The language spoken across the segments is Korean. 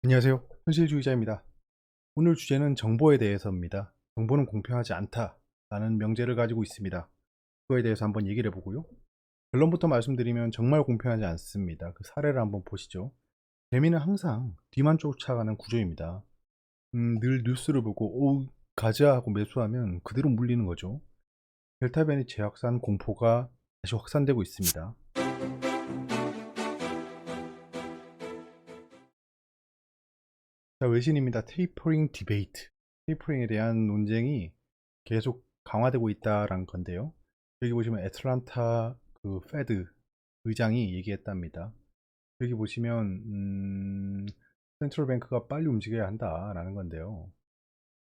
안녕하세요. 현실주의자입니다. 오늘 주제는 정보에 대해서입니다. 정보는 공평하지 않다라는 명제를 가지고 있습니다. 그거에 대해서 한번 얘기를 해보고요. 결론부터 말씀드리면 정말 공평하지 않습니다. 그 사례를 한번 보시죠. 개미는 항상 뒤만 쫓아가는 구조입니다. 늘 뉴스를 보고 오 가자 하고 매수하면 그대로 물리는 거죠. 델타 변이 재확산 공포가 다시 확산되고 있습니다. 자, 외신입니다. 테이퍼링 디베이트. 테이퍼링에 대한 논쟁이 계속 강화되고 있다라는 건데요. 여기 보시면 애틀란타 그 페드 의장이 얘기했답니다. 여기 보시면 센트럴 뱅크가 빨리 움직여야 한다라는 건데요.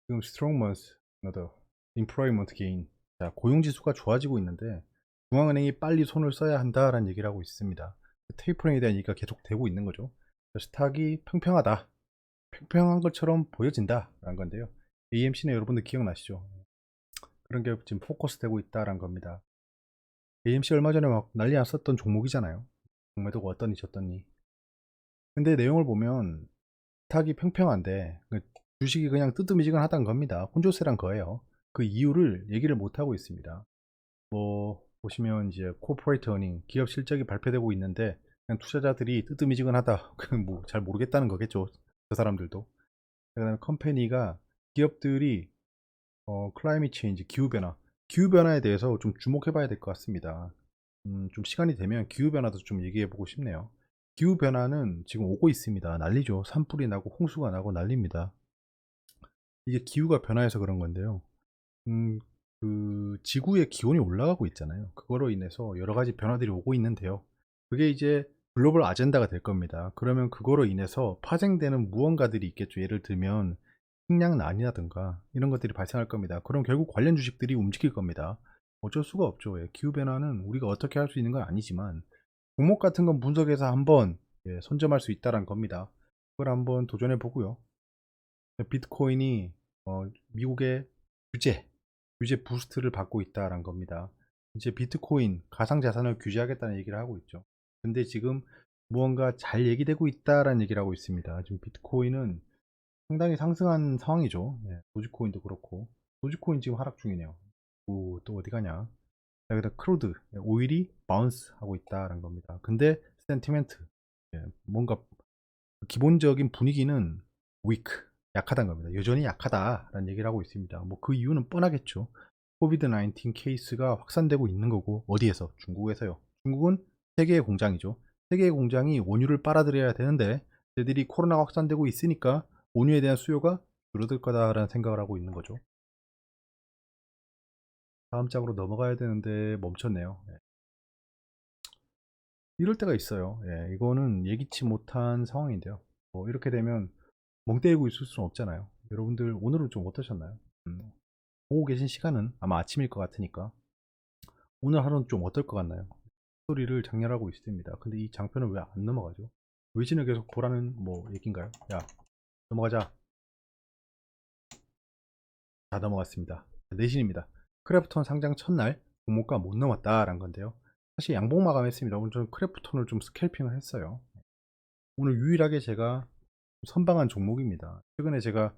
지금 strong months, another employment gain. 자, 고용 지수가 좋아지고 있는데 중앙은행이 빨리 손을 써야 한다라는 얘기를 하고 있습니다. 테이퍼링에 대한 얘기가 계속 되고 있는 거죠. 스탁이 평평하다. 평평한 것처럼 보여진다라는 건데요. AMC는 여러분들 기억나시죠? 그런 게 지금 포커스 되고 있다라는 겁니다. AMC 얼마 전에 막 난리 났었던 종목이잖아요. 공매도가 어떠니 저떠니. 근데 내용을 보면 스탁이 평평한데 주식이 그냥 뜨뜨미지근하다는 겁니다. 혼조세란 거예요. 그 이유를 얘기를 못 하고 있습니다. 뭐 보시면 이제 코퍼레이트 어닝 기업 실적이 발표되고 있는데 그냥 투자자들이 뜨뜨미지근하다. 뭐 잘 모르겠다는 거겠죠. 그 사람들도. 그다음에 컴퍼니가 기업들이 클라이밋 체인지 기후 변화에 대해서 좀 주목해 봐야 될 것 같습니다. 좀 시간이 되면 기후 변화도 좀 얘기해 보고 싶네요. 기후 변화는 지금 오고 있습니다. 난리죠. 산불이 나고 홍수가 나고 난립니다. 이게 기후가 변화해서 그런 건데요. 음, 그 지구의 기온이 올라가고 있잖아요. 그거로 인해서 여러 가지 변화들이 오고 있는데요. 그게 이제 글로벌 아젠다가 될 겁니다. 그러면 그거로 인해서 파생되는 무언가들이 있겠죠. 예를 들면 식량난이라든가 이런 것들이 발생할 겁니다. 그럼 결국 관련 주식들이 움직일 겁니다. 어쩔 수가 없죠. 예, 기후변화는 우리가 어떻게 할 수 있는 건 아니지만 종목 같은 건 분석해서 한번 선점할 수 있다는 겁니다. 그걸 한번 도전해 보고요. 비트코인이 미국의 규제 부스트를 받고 있다는 겁니다. 이제 비트코인 가상자산을 규제하겠다는 얘기를 하고 있죠. 근데 지금 무언가 잘 얘기되고 있다라는 얘기를 하고 있습니다. 지금 비트코인은 상당히 상승한 상황이죠. 예, 도지코인도 그렇고 도지코인 지금 하락 중이네요. 또 어디 가냐? 여기다 크루드 오일이 바운스 하고 있다라는 겁니다. 근데 센티멘트 뭔가 기본적인 분위기는 weak 약하다는 겁니다. 여전히 약하다라는 얘기를 하고 있습니다. 뭐 그 이유는 뻔하겠죠. 코비드 19 케이스가 확산되고 있는 거고 어디에서? 중국에서요. 중국은 세계의 공장이죠. 세계의 공장이 원유를 빨아들여야 되는데 쟤들이 코로나가 확산되고 있으니까 원유에 대한 수요가 줄어들 거다라는 생각을 하고 있는 거죠. 다음 장으로 넘어가야 되는데 멈췄네요. 예. 이럴 때가 있어요. 예, 이거는 예기치 못한 상황인데요. 뭐 이렇게 되면 멍 때리고 있을 수는 없잖아요. 여러분들 오늘은 좀 어떠셨나요? 보고 계신 시간은 아마 아침일 것 같으니까 오늘 하루는 좀 어떨 것 같나요? 소리를 장렬하고 있습니다. 근데 이 장편은 왜 안 넘어가죠? 외신을 계속 보라는 뭐 얘기인가요? 야, 넘어가자. 다 넘어갔습니다. 내신입니다. 크래프톤 상장 첫날 종목가 못 넘었다라는 건데요. 사실 양봉 마감했습니다. 오늘 좀 크래프톤을 좀 스캘핑을 했어요. 오늘 유일하게 제가 선방한 종목입니다. 최근에 제가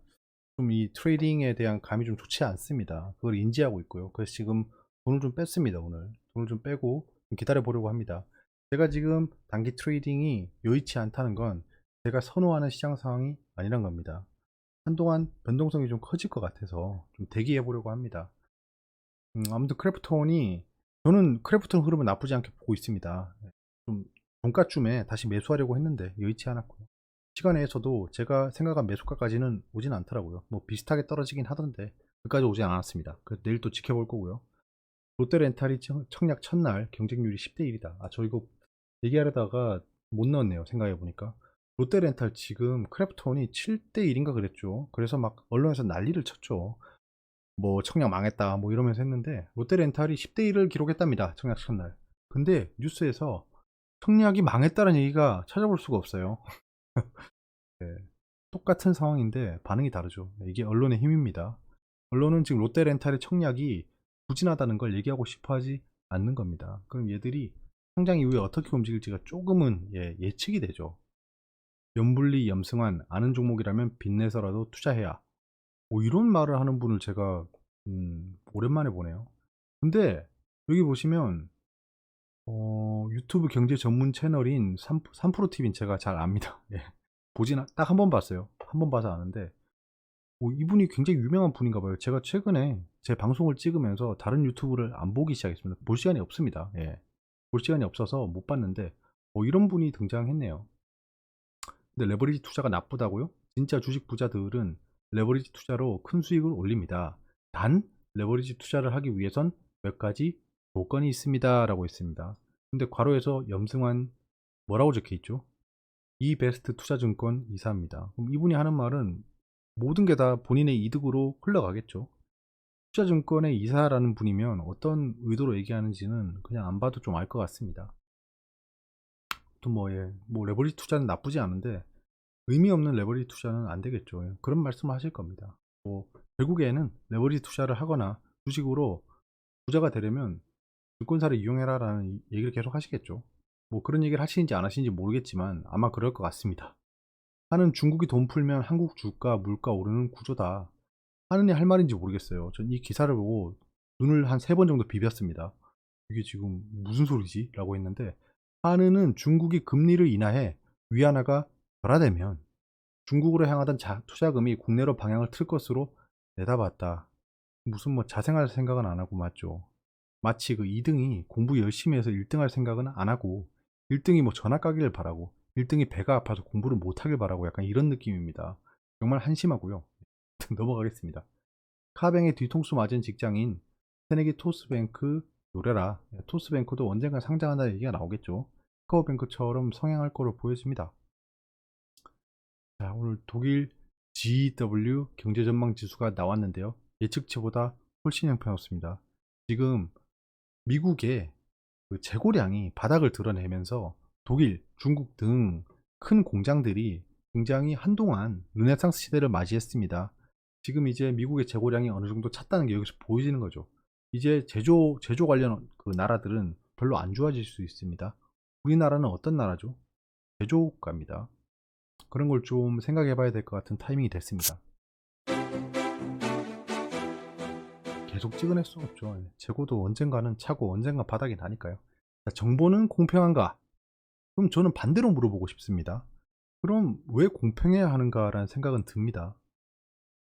좀 이 트레이딩에 대한 감이 좀 좋지 않습니다. 그걸 인지하고 있고요. 그래서 지금 돈을 좀 뺐습니다. 오늘 돈을 좀 빼고 좀 기다려 보려고 합니다. 제가 지금 단기 트레이딩이 여의치 않다는 건 제가 선호하는 시장 상황이 아니란 겁니다. 한동안 변동성이 좀 커질 것 같아서 좀 대기해 보려고 합니다. 아무튼 크래프톤이 저는 크래프톤 흐름은 나쁘지 않게 보고 있습니다. 좀 종가쯤에 다시 매수하려고 했는데 여의치 않았고요. 시간에서도 제가 생각한 매수가까지는 오진 않더라고요. 뭐 비슷하게 떨어지긴 하던데 그까지 오진 않았습니다. 그래서 내일 또 지켜볼 거고요. 롯데렌탈이 청약 첫날 경쟁률이 10대 1이다. 아, 저 이거 얘기하려다가 못 넣었네요. 생각해 보니까. 롯데렌탈 지금 크래프톤이 7대 1인가 그랬죠. 그래서 막 언론에서 난리를 쳤죠. 뭐 청약 망했다 뭐 이러면서 했는데 롯데렌탈이 10대 1을 기록했답니다. 청약 첫날. 근데 뉴스에서 청약이 망했다는 얘기가 찾아볼 수가 없어요. 네. 똑같은 상황인데 반응이 다르죠. 이게 언론의 힘입니다. 언론은 지금 롯데렌탈의 청약이 부진하다는 걸 얘기하고 싶어 하지 않는 겁니다. 그럼 얘들이 상장 이후에 어떻게 움직일지가 조금은 예측이 되죠. 염불리 염승환 아는 종목이라면 빚내서라도 투자해야. 뭐 이런 말을 하는 분을 제가 오랜만에 보네요. 근데 여기 보시면 유튜브 경제 전문 채널인 3프로TV는 제가 잘 압니다. 예. 보진 딱 한 번 봤어요. 한 번 봐서 아는데 이분이 굉장히 유명한 분인가 봐요. 제가 최근에 제 방송을 찍으면서 다른 유튜브를 안 보기 시작했습니다. 볼 시간이 없습니다. 예. 볼 시간이 없어서 못 봤는데 이런 분이 등장했네요. 근데 레버리지 투자가 나쁘다고요? 진짜 주식 부자들은 레버리지 투자로 큰 수익을 올립니다. 단 레버리지 투자를 하기 위해선 몇 가지 조건이 있습니다 라고 했습니다. 근데 괄호에서 염승환 뭐라고 적혀 있죠? 이 베스트 투자증권 이사입니다. 그럼 이분이 하는 말은 모든 게 다 본인의 이득으로 흘러가겠죠. 투자증권의 이사라는 분이면 어떤 의도로 얘기하는지는 그냥 안 봐도 좀 알 것 같습니다. 또 뭐 레버리지 투자는 나쁘지 않은데 의미 없는 레버리지 투자는 안 되겠죠. 그런 말씀을 하실 겁니다. 결국에는 레버리지 투자를 하거나 주식으로 부자가 되려면 증권사를 이용해라 라는 얘기를 계속 하시겠죠. 뭐 그런 얘기를 하시는지 안 하시는지 모르겠지만 아마 그럴 것 같습니다. 하는 중국이 돈 풀면 한국 주가 물가 오르는 구조다. 하느니 할 말인지 모르겠어요. 전 이 기사를 보고 눈을 한 3번 정도 비볐습니다. 이게 지금 무슨 소리지? 라고 했는데 하느는 중국이 금리를 인하해 위안화가 절하되면 중국으로 향하던 투자금이 국내로 방향을 틀 것으로 내다봤다. 무슨 뭐 자생할 생각은 안 하고 맞죠. 마치 그 2등이 공부 열심히 해서 1등 할 생각은 안 하고 1등이 뭐 전학 가기를 바라고 1등이 배가 아파서 공부를 못 하길 바라고 약간 이런 느낌입니다. 정말 한심하고요. 넘어가겠습니다. 카뱅의 뒤통수 맞은 직장인 새내기 토스뱅크 노래라. 토스뱅크도 언젠가 상장한다는 얘기가 나오겠죠. 카카오뱅크처럼 성행할 거로 보여집니다. 자, 오늘 독일 GW 경제전망 지수가 나왔는데요. 예측치보다 훨씬 형편없습니다. 지금 미국의 그 재고량이 바닥을 드러내면서 독일, 중국 등 큰 공장들이 굉장히 한동안 르네상스 시대를 맞이했습니다. 지금 이제 미국의 재고량이 어느 정도 찼다는 게 여기서 보여지는 거죠. 이제 제조 관련 그 나라들은 별로 안 좋아질 수 있습니다. 우리나라는 어떤 나라죠? 제조국가입니다. 그런 걸 좀 생각해 봐야 될 것 같은 타이밍이 됐습니다. 계속 찍어낼 수 없죠. 재고도 언젠가는 차고 언젠가 바닥이 나니까요. 자, 정보는 공평한가? 그럼 저는 반대로 물어보고 싶습니다. 그럼 왜 공평해야 하는가라는 생각은 듭니다.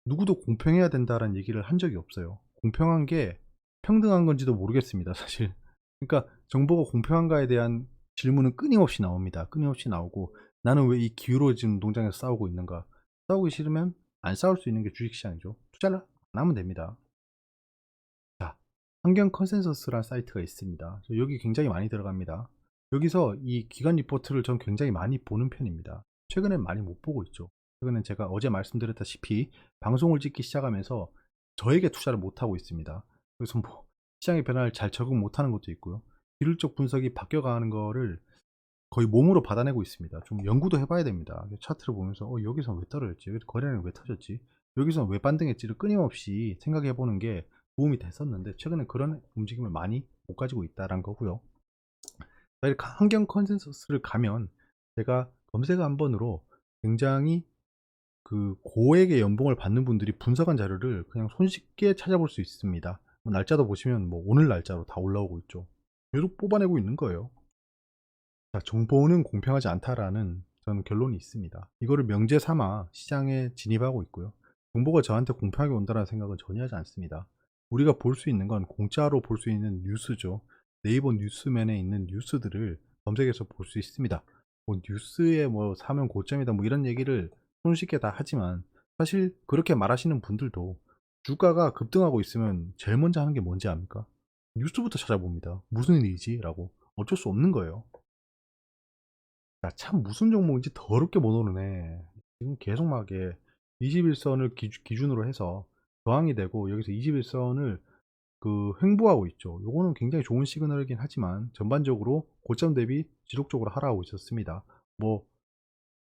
누구도 공평해야 된다라는 얘기를 한 적이 없어요. 공평한 게 평등한 건지도 모르겠습니다, 사실. 그러니까 정보가 공평한가에 대한 질문은 끊임없이 나옵니다. 끊임없이 나오고 나는 왜 이 기울어진 농장에서 싸우고 있는가? 싸우기 싫으면 안 싸울 수 있는 게 주식시장이죠. 투자를 안 하면 됩니다. 자, 환경 컨센서스라는 사이트가 있습니다. 여기 굉장히 많이 들어갑니다. 여기서 이 기관 리포트를 전 굉장히 많이 보는 편입니다. 최근엔 많이 못 보고 있죠. 최근엔 제가 어제 말씀드렸다시피 방송을 찍기 시작하면서 저에게 투자를 못 하고 있습니다. 그래서 뭐 시장의 변화를 잘 적응 못하는 것도 있고요. 기술적 분석이 바뀌어가는 거를 거의 몸으로 받아내고 있습니다. 좀 연구도 해봐야 됩니다. 차트를 보면서 여기서 왜 떨어졌지? 여기서 거래량이 왜 터졌지? 여기서 왜 반등했지를 끊임없이 생각해보는 게 도움이 됐었는데 최근에 그런 움직임을 많이 못 가지고 있다는 거고요. 이렇게 환경 컨센서스를 가면 제가 검색 한 번으로 굉장히 그 고액의 연봉을 받는 분들이 분석한 자료를 그냥 손쉽게 찾아볼 수 있습니다. 날짜도 보시면 뭐 오늘 날짜로 다 올라오고 있죠. 계속 뽑아내고 있는 거예요. 자, 정보는 공평하지 않다라는 저는 결론이 있습니다. 이거를 명제 삼아 시장에 진입하고 있고요. 정보가 저한테 공평하게 온다는 생각은 전혀 하지 않습니다. 우리가 볼 수 있는 건 공짜로 볼 수 있는 뉴스죠. 네이버 뉴스맨에 있는 뉴스들을 검색해서 볼 수 있습니다. 뭐 뉴스에 뭐 사면 고점이다 뭐 이런 얘기를 손쉽게 다 하지만 사실 그렇게 말하시는 분들도 주가가 급등하고 있으면 제일 먼저 하는 게 뭔지 압니까? 뉴스부터 찾아봅니다. 무슨 일이지? 라고. 어쩔 수 없는 거예요. 야, 참 무슨 종목인지 더럽게 못 오르네. 지금 계속 막 21선을 기준으로 해서 저항이 되고 여기서 21선을 그 횡보하고 있죠. 요거는 굉장히 좋은 시그널이긴 하지만 전반적으로 고점 대비 지속적으로 하락하고 있었습니다. 뭐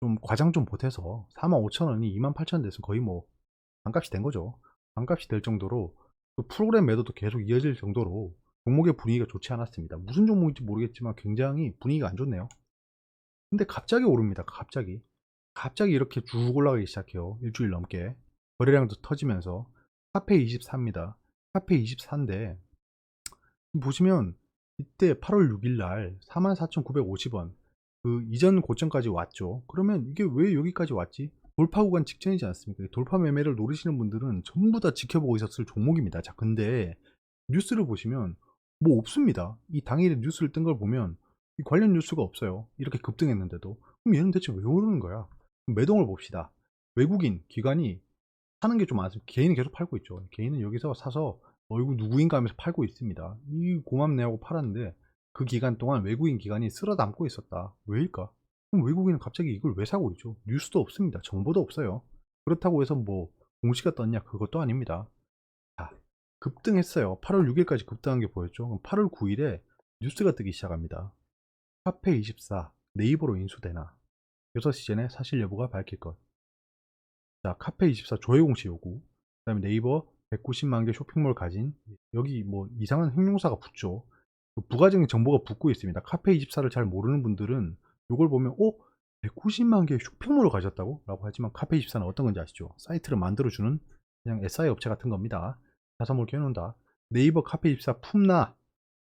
좀 과장 좀 보태서 45,000원이 28,000원 돼서 거의 뭐 반값이 된 거죠. 반값이 될 정도로 그 프로그램 매도도 계속 이어질 정도로 종목의 분위기가 좋지 않았습니다. 무슨 종목인지 모르겠지만 굉장히 분위기가 안 좋네요. 근데 갑자기 오릅니다. 갑자기. 갑자기 이렇게 쭉 올라가기 시작해요. 일주일 넘게. 거래량도 터지면서. 카페24입니다. 카페24인데 보시면 이때 8월 6일 날 44,950원 그 이전 고점까지 왔죠. 그러면 이게 왜 여기까지 왔지? 돌파 구간 직전이지 않습니까? 돌파 매매를 노리시는 분들은 전부 다 지켜보고 있었을 종목입니다. 자, 근데 뉴스를 보시면 뭐 없습니다. 이 당일에 뉴스를 뜬 걸 보면 이 관련 뉴스가 없어요. 이렇게 급등했는데도. 그럼 얘는 대체 왜 오르는 거야? 그럼 매동을 봅시다. 외국인 기관이 사는 게 좀 많습니다. 개인이 계속 팔고 있죠. 개인은 여기서 사서 이거 누구인가 하면서 팔고 있습니다. 이 고맙네하고 팔았는데 그 기간 동안 외국인 기관이 쓸어 담고 있었다. 왜일까? 그럼 외국인은 갑자기 이걸 왜 사고 있죠? 뉴스도 없습니다. 정보도 없어요. 그렇다고 해서 뭐 공시가 떴냐? 그것도 아닙니다. 자, 급등했어요. 8월 6일까지 급등한 게 보였죠. 그럼 8월 9일에 뉴스가 뜨기 시작합니다. 카페24 네이버로 인수되나? 6시 전에 사실 여부가 밝힐 것. 자, 카페24 조회 공시 요구. 그 다음에 네이버 190만 개 쇼핑몰 가진 여기 뭐 이상한 형용사가 붙죠. 그 부가적인 정보가 붙고 있습니다. 카페24를 잘 모르는 분들은 이걸 보면 190만 개 쇼핑몰을 가졌다고? 라고 하지만 카페24는 어떤 건지 아시죠? 사이트를 만들어주는 그냥 SI 업체 같은 겁니다. 자사몰 껴놓는다. 네이버 카페24 품나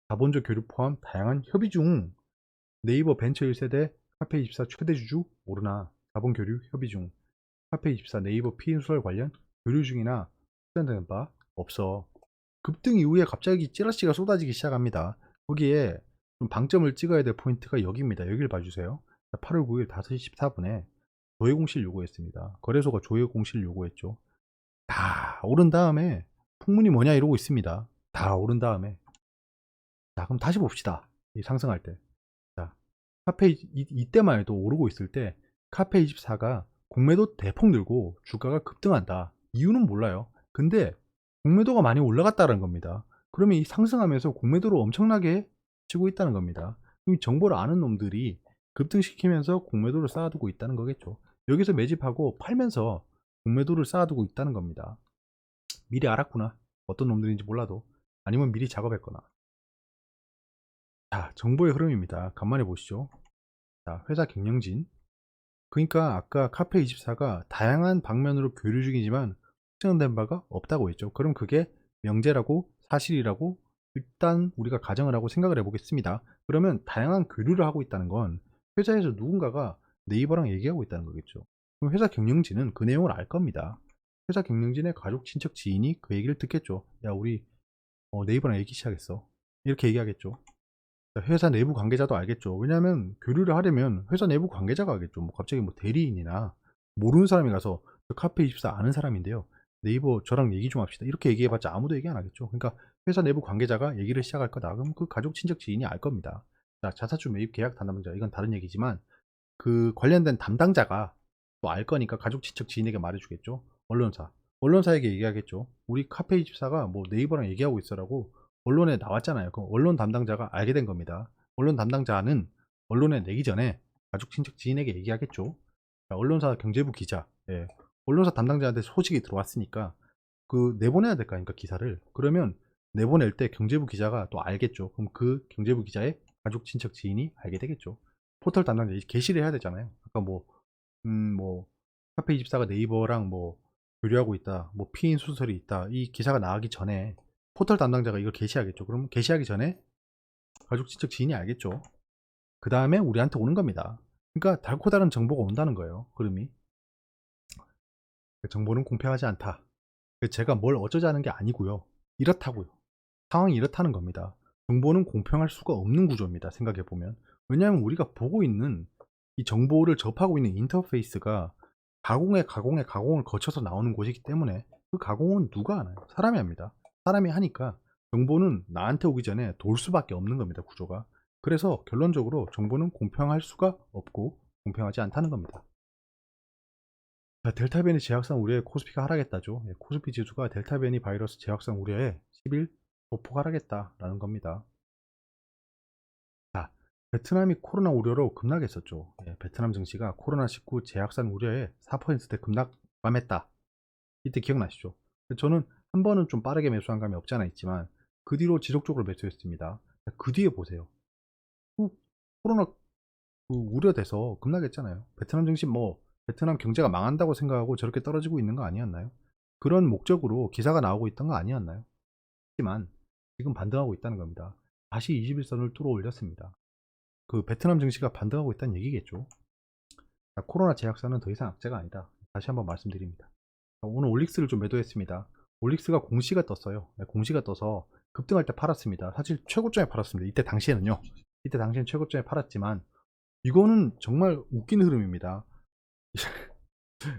자본적 교류 포함 다양한 협의 중. 네이버 벤처 1세대 카페24 최대 주주 모르나 자본 교류 협의 중. 카페24 네이버 피인수설 관련 교류 중이나 수단되는 바 없어. 급등 이후에 갑자기 찌라시가 쏟아지기 시작합니다. 거기에 좀 방점을 찍어야 될 포인트가 여기입니다. 여기를 봐주세요. 8월 9일 5시 14분에 조회 공시를 요구했습니다. 거래소가 조회 공시를 요구했죠. 다 오른 다음에 풍문이 뭐냐 이러고 있습니다. 다 오른 다음에. 자, 그럼 다시 봅시다. 이 상승할 때. 자, 이때만 해도 오르고 있을 때 카페24가 공매도 대폭 늘고 주가가 급등한다. 이유는 몰라요. 근데 공매도가 많이 올라갔다는 겁니다. 그러면 이 상승하면서 공매도를 엄청나게 치고 있다는 겁니다. 그럼 정보를 아는 놈들이 급등시키면서 공매도를 쌓아두고 있다는 거겠죠. 여기서 매집하고 팔면서 공매도를 쌓아두고 있다는 겁니다. 미리 알았구나. 어떤 놈들인지 몰라도. 아니면 미리 작업했거나. 자, 정보의 흐름입니다. 간만에 보시죠. 자, 회사 경영진. 그러니까 아까 카페24가 다양한 방면으로 교류 중이지만 확정된 바가 없다고 했죠. 그럼 그게 명제라고 사실이라고 일단 우리가 가정을 하고 생각을 해보겠습니다. 그러면 다양한 교류를 하고 있다는 건 회사에서 누군가가 네이버랑 얘기하고 있다는 거겠죠. 그럼 회사 경영진은 그 내용을 알 겁니다. 회사 경영진의 가족, 친척, 지인이 그 얘기를 듣겠죠. 야, 우리 네이버랑 얘기 시작했어. 이렇게 얘기하겠죠. 회사 내부 관계자도 알겠죠. 왜냐하면 교류를 하려면 회사 내부 관계자가 알겠죠. 뭐 갑자기 뭐 대리인이나 모르는 사람이 가서 카페24 아는 사람인데요. 네이버 저랑 얘기 좀 합시다. 이렇게 얘기해봤자 아무도 얘기 안 하겠죠. 그러니까 회사 내부 관계자가 얘기를 시작할 거다. 그럼 그 가족, 친척, 지인이 알 겁니다. 자, 자사주 매입 계약 담당자 이건 다른 얘기지만 그 관련된 담당자가 또 알 거니까 가족, 친척, 지인에게 말해주겠죠. 언론사에게 얘기하겠죠. 우리 카페24가 뭐 네이버랑 얘기하고 있어라고 언론에 나왔잖아요. 그럼 언론 담당자가 알게 된 겁니다. 언론 담당자는 언론에 내기 전에 가족, 친척, 지인에게 얘기하겠죠. 자, 언론사 경제부 기자, 예. 언론사 담당자한테 소식이 들어왔으니까 그 내보내야 될 거 아닙니까 기사를. 그러면 내보낼 때 경제부 기자가 또 알겠죠. 그럼 그 경제부 기자의 가족, 친척, 지인이 알게 되겠죠. 포털 담당자 게시를 해야 되잖아요. 아까 뭐 카페24가 네이버랑 뭐 교류하고 있다, 뭐 피인 수설이 있다, 이 기사가 나가기 전에 포털 담당자가 이걸 게시하겠죠. 그럼 게시하기 전에 가족, 친척, 지인이 알겠죠. 그 다음에 우리한테 오는 겁니다. 그러니까 달고 다른 정보가 온다는 거예요. 흐름이. 정보는 공평하지 않다. 제가 뭘 어쩌자는 게 아니고요. 이렇다고요. 상황이 이렇다는 겁니다. 정보는 공평할 수가 없는 구조입니다. 생각해보면. 왜냐하면 우리가 보고 있는 이 정보를 접하고 있는 인터페이스가 가공을 거쳐서 나오는 곳이기 때문에 그 가공은 누가 하나요? 사람이 합니다. 사람이 하니까 정보는 나한테 오기 전에 돌 수밖에 없는 겁니다. 구조가. 그래서 결론적으로 정보는 공평할 수가 없고 공평하지 않다는 겁니다. 자, 델타 변이 재확산 우려에 코스피가 하락했다죠. 예, 코스피 지수가 델타 변이 바이러스 재확산 우려에 10일 소폭 하락했다라는 겁니다. 자, 베트남이 코로나 우려로 급락했었죠. 예, 베트남 증시가 코로나19 재확산 우려에 4%대 급락감했다. 이때 기억나시죠? 저는 한 번은 좀 빠르게 매수한 감이 없지 않아 있지만 그 뒤로 지속적으로 매수했습니다. 그 뒤에 보세요. 코로나 우려돼서 급락했잖아요. 베트남 증시 뭐 베트남 경제가 망한다고 생각하고 저렇게 떨어지고 있는 거 아니었나요? 그런 목적으로 기사가 나오고 있던 거 아니었나요? 하지만 지금 반등하고 있다는 겁니다. 다시 21선을 뚫어 올렸습니다. 그 베트남 증시가 반등하고 있다는 얘기겠죠. 자, 코로나 제약사는 더 이상 악재가 아니다. 다시 한번 말씀드립니다. 오늘 올릭스를 좀 매도했습니다. 올릭스가 공시가 떴어요. 네, 공시가 떠서 급등할 때 팔았습니다. 사실 최고점에 팔았습니다. 이때 당시에는요. 이때 당시엔 최고점에 팔았지만 이거는 정말 웃긴 흐름입니다.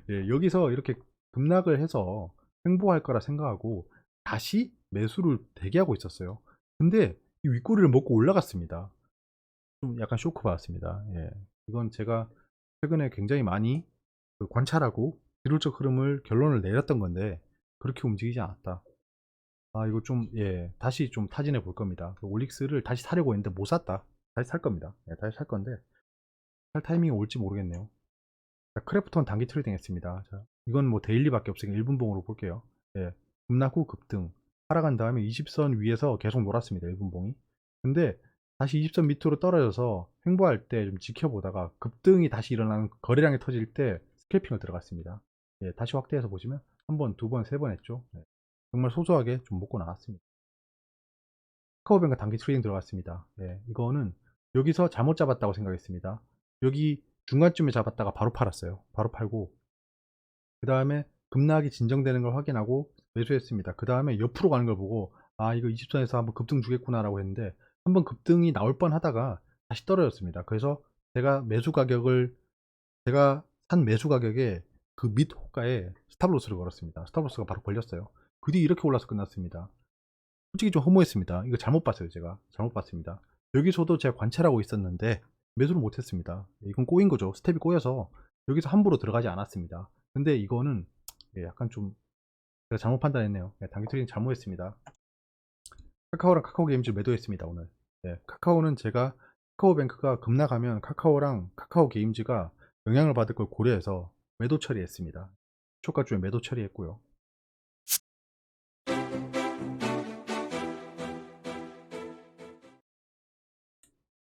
예, 여기서 이렇게 급락을 해서 횡보할 거라 생각하고 다시 매수를 대기하고 있었어요. 근데 이 윗꼬리를 먹고 올라갔습니다. 좀 약간 쇼크 받았습니다. 예. 이건 제가 최근에 굉장히 많이 관찰하고 기술적 흐름을 결론을 내렸던 건데 그렇게 움직이지 않았다. 아, 이거 좀, 예, 다시 좀 타진해 볼 겁니다. 올릭스를 다시 사려고 했는데 못 샀다. 다시 살 겁니다. 예, 다시 살 건데 살 타이밍이 올지 모르겠네요. 자, 크래프톤 단기 트레이딩 했습니다. 자, 이건 뭐 데일리밖에 없으니까 1분봉으로 볼게요. 예, 급락 후 급등 하락한 다음에 20선 위에서 계속 놀았습니다. 1분봉이. 근데 다시 20선 밑으로 떨어져서 횡보할 때 좀 지켜보다가 급등이 다시 일어나는 거래량이 터질 때 스캘핑을 들어갔습니다. 예, 다시 확대해서 보시면 한 번, 두 번, 세 번 했죠. 예, 정말 소소하게 좀 먹고 나왔습니다. 카카오뱅크 단기 트레이딩 들어갔습니다. 예, 이거는 여기서 잘못 잡았다고 생각했습니다. 여기 중간쯤에 잡았다가 바로 팔았어요. 바로 팔고 그 다음에 급락이 진정되는 걸 확인하고 매수했습니다. 그 다음에 옆으로 가는 걸 보고 아, 이거 20선에서 한번 급등 주겠구나 라고 했는데 한번 급등이 나올 뻔 하다가 다시 떨어졌습니다. 그래서 제가 제가 산 매수 가격에 그 밑 호가에 스탑로스를 걸었습니다. 스탑로스가 바로 걸렸어요. 그 뒤 이렇게 올라서 끝났습니다. 솔직히 좀 허무했습니다. 이거 잘못 봤어요. 제가 잘못 봤습니다. 여기서도 제가 관찰하고 있었는데 매수를 못했습니다. 이건 꼬인 거죠. 스텝이 꼬여서 여기서 함부로 들어가지 않았습니다. 근데 이거는 약간 좀 제가 잘못 판단했네요. 단기 트레이딩 잘못했습니다. 카카오랑 카카오 게임즈 매도했습니다. 오늘. 카카오는 제가 카카오뱅크가 급락하면 카카오랑 카카오 게임즈가 영향을 받을 걸 고려해서 매도 처리했습니다. 초가주에 매도 처리했고요.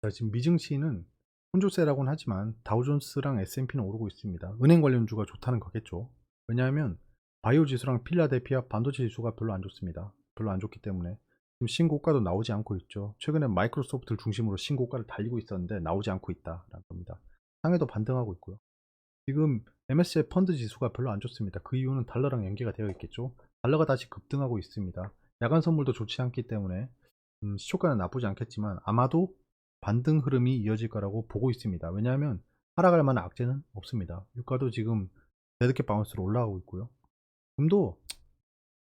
자, 지금 미증시는 혼조세라고는 하지만 다우존스랑 S&P는 오르고 있습니다. 은행 관련주가 좋다는 거겠죠. 왜냐하면 바이오 지수랑 필라델피아 반도체 지수가 별로 안 좋습니다. 별로 안 좋기 때문에 지금 신고가도 나오지 않고 있죠. 최근에 마이크로소프트를 중심으로 신고가를 달리고 있었는데 나오지 않고 있다라는 겁니다. 상해도 반등하고 있고요. 지금 MSCI 펀드 지수가 별로 안 좋습니다. 그 이유는 달러랑 연계가 되어 있겠죠. 달러가 다시 급등하고 있습니다. 야간 선물도 좋지 않기 때문에 시초가는 나쁘지 않겠지만 아마도 반등 흐름이 이어질 거라고 보고 있습니다. 왜냐하면 하락할 만한 악재는 없습니다. 유가도 지금 데드캣 바운스로 올라가고 있고요. 금도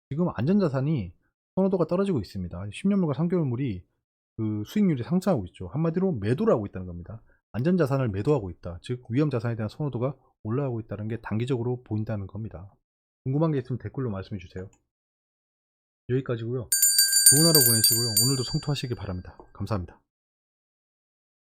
지금 안전자산이 선호도가 떨어지고 있습니다. 10년물과 3개월물이 그 수익률이 상승하고 있죠. 한마디로 매도를 하고 있다는 겁니다. 안전자산을 매도하고 있다. 즉 위험자산에 대한 선호도가 올라가고 있다는 게 단기적으로 보인다는 겁니다. 궁금한 게 있으면 댓글로 말씀해 주세요. 여기까지고요. 좋은 하루 보내시고요. 오늘도 성투하시길 바랍니다. 감사합니다.